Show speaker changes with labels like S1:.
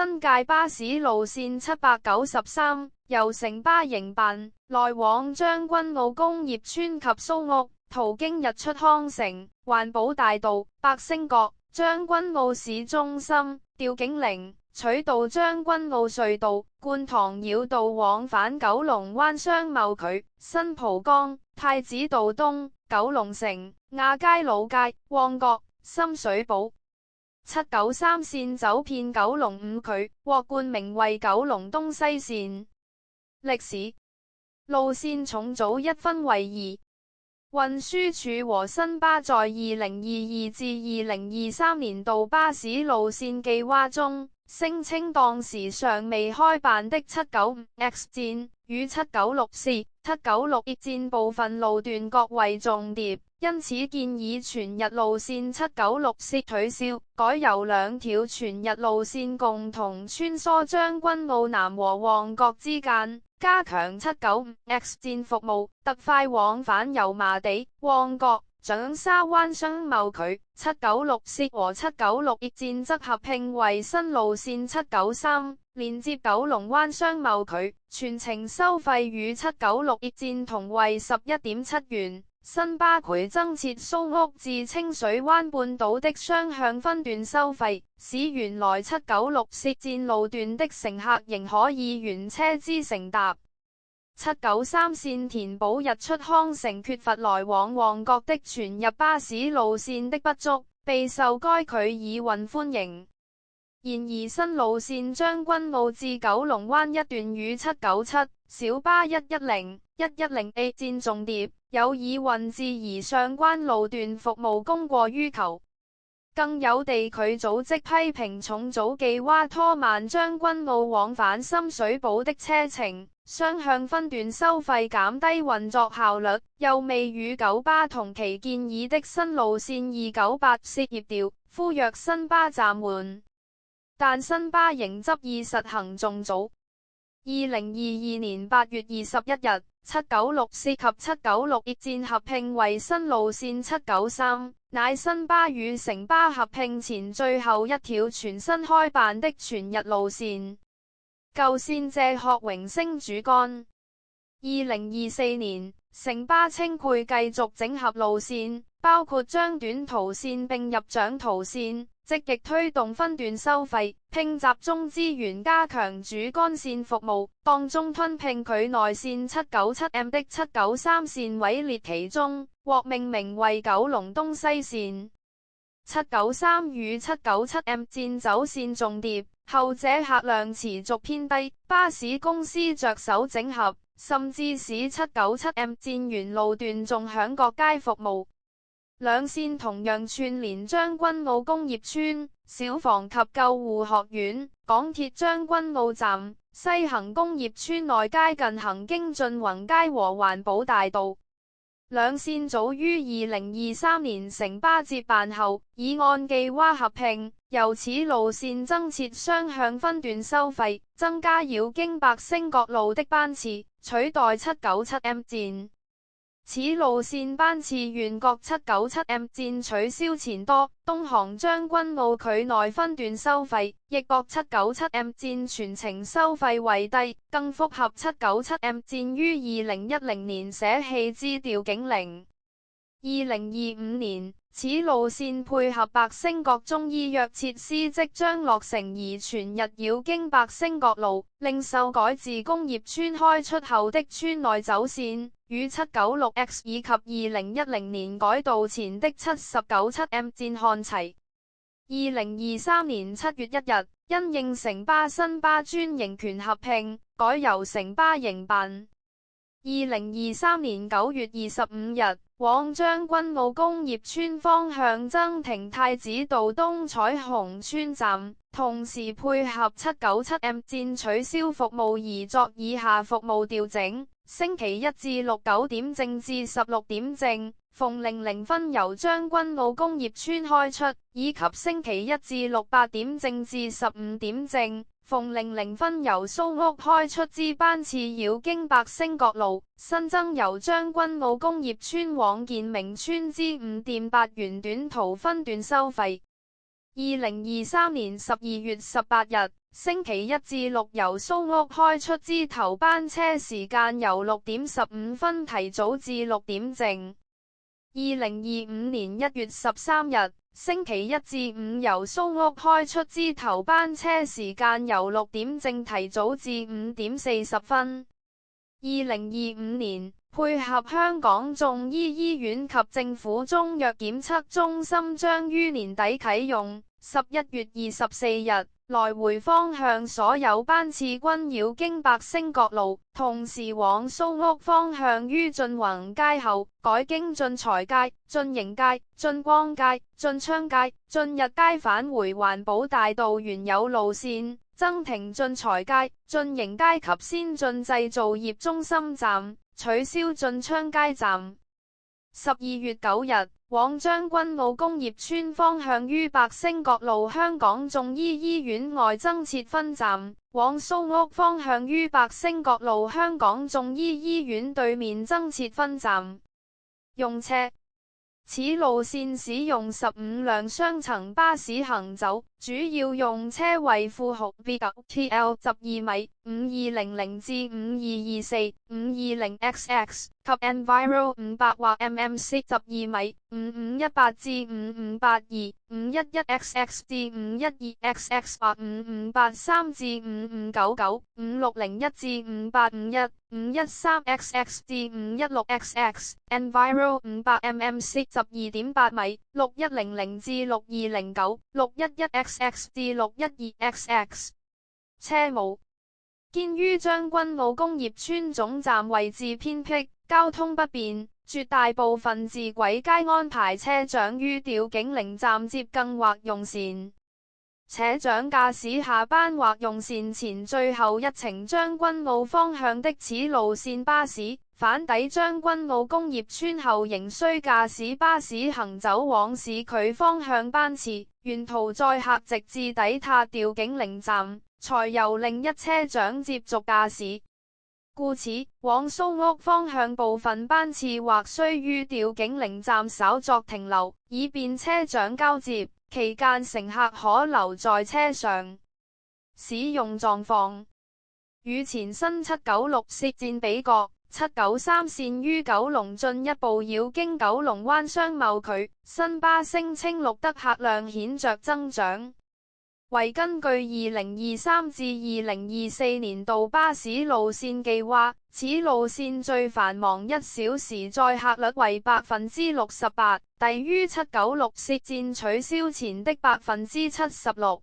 S1: 新界巴士路線793，由城巴營辦，來往將軍澳工業村及蘇屋，途經日出康城、環保大道、百星角、將軍澳市中心、吊景嶺、取道將軍澳隧道、觀塘繞道往返九龍灣商貿區、新蒲崗、太子道東、九龍城、亞皆老街、旺角、深水埗。793線走遍九龍5區，獲冠名為九龍東西線。歷史路線重組一分為二。運輸署和新巴在2022至2023年度巴士路線計劃中，聲稱當時尚未開辦的 795X 線與 796C、796E 線部分路段各為重疊，因此建議全日路線 796C 取消，改由兩條全日路線共同穿梭將軍澳南和旺角之間，加強 795X 線服務，特快往返油麻地、旺角、長沙灣商貿區。796C 和 796E 線則合併為新路線793，連接九龍灣商貿區，全程收費與 796E 線同為11.7元。新巴倍增設蘇屋至清水灣半島的雙向分段收費，使原來796C 線路段的乘客仍可以原車資乘搭。793線填補日出康城缺乏來往旺角的全日巴士路線的不足，備受該區以運歡迎。然而新路線將軍澳至九龍灣一段與797小巴110、110A 線重疊，有以運至而相關路段服務供過於求。更有地區組織批評重組計劃拖慢將軍澳往返深水埗的車程，雙向分段收費減低運作效率，又未與九巴同期建議的新路線298C協調，呼籲新巴暫緩。但新巴仍執意實行重組。2022年8月21日，796C 及 796E 線合併為新路線793，乃新巴與城巴合併前最後一條全新開辦的全日路線。舊線謝學榮升主幹。2024年，城巴稱會繼續整合路線，包括將短途線並入長途線，積極推動分段收費，並集中資源加強主幹線服務，當中吞併區內線 797M 的793線位列其中，獲命名為九龍東西線。793與 797M 線走線重疊，後者客量持續偏低，巴士公司着手整合，甚至使 797M 線原路段仲響各街服務。兩線同樣串連將軍澳工業村、消防及救護學院、港鐵將軍澳站、西行工業村內街近行經進宏街和環保大道。兩線早於2023年城巴接辦後，已按計劃合併，由此路線增設雙向分段收費，增加繞經百星角路的班次，取代 797M 線。此路線班次遠較 797M 線取消前多，東行將軍澳區內分段收費，亦較 797M 線全程收費為低，更符合 797M 線於2010年捨棄之吊景嶺。2025年，此路線配合百星角中醫藥設施即將落成而全日繞經百星角路，令修改自工業村開出後的村內走線，與 796X 以及2010年改道前的 797M 線看齊。2023年7月1日，因應城巴新巴專營權合併，改由城巴營辦。2023年9月25日，往將軍澳工業村方向增停太子道東彩虹村站，同時配合 797M 線取消服務而作以下服務調整：星期一至六9點正至16點正，逢00分由將軍澳工業村開出，以及星期一至六8點正至15點正，逢00分由蘇屋開出之班次繞經百星角路，新增由將軍澳工業村往健明村之5.8元短途分段收費。2023年12月18日，星期一至六由蘇屋開出之頭班車時間由6點15分提早至6點正。2025年1月13日，星期一至五由蘇屋開出之頭班車時間由6點正提早至5點40分。2025年，配合香港眾醫醫院及政府中藥檢測中心將於年底啟用，11月24日，來回方向所有班次均繞經百星角路，同時往蘇屋方向於晉宏街後，改經晉才街、晉盈街、晉光街、晉昌街、晉日街返回環保大道原有路線，增停晉才街、晉盈街及先進製造業中心站，取消晉昌街站。12月9日，往將軍澳工業村方向於百星角路香港眾醫醫院外增設分站，往蘇屋方向於百星角路香港眾醫醫院對面增設分站。用車，此路線使用15輛雙層巴士行走，主要用車為富豪 V9TL 12米、5200至5224、520XX 及 Enviro 500或 MMC 12米、5518至5582、511XX 至512XX 或5583至5599、5601至5851、513XX 至516XX、Enviro 500 MMC 12.8米、6100至6209、611XX 至612XX。車務，建於將軍澳工業村總站位置偏僻，交通不便，絕大部分自軌街安排車長於調景嶺站接更或用膳。車長駕駛下班或用膳前最後一程將軍澳方向的此路線巴士，返抵將軍澳工業村後仍需駕駛巴士行走往市區方向班次，沿途載客直至抵達調景嶺站，才由另一車長接續駕駛。故此，往蘇屋方向部分班次或須於調景嶺站稍作停留，以便車長交接，期間乘客可留在車上。使用狀況，與前新796線比較，793線於九龍進一步繞經九龍灣商貿區，新巴聲稱錄得客量顯著增長。為根據2023至2024年度巴士路線計劃，此路線最繁忙1小時載客率為68%，低於796線取消前的76%。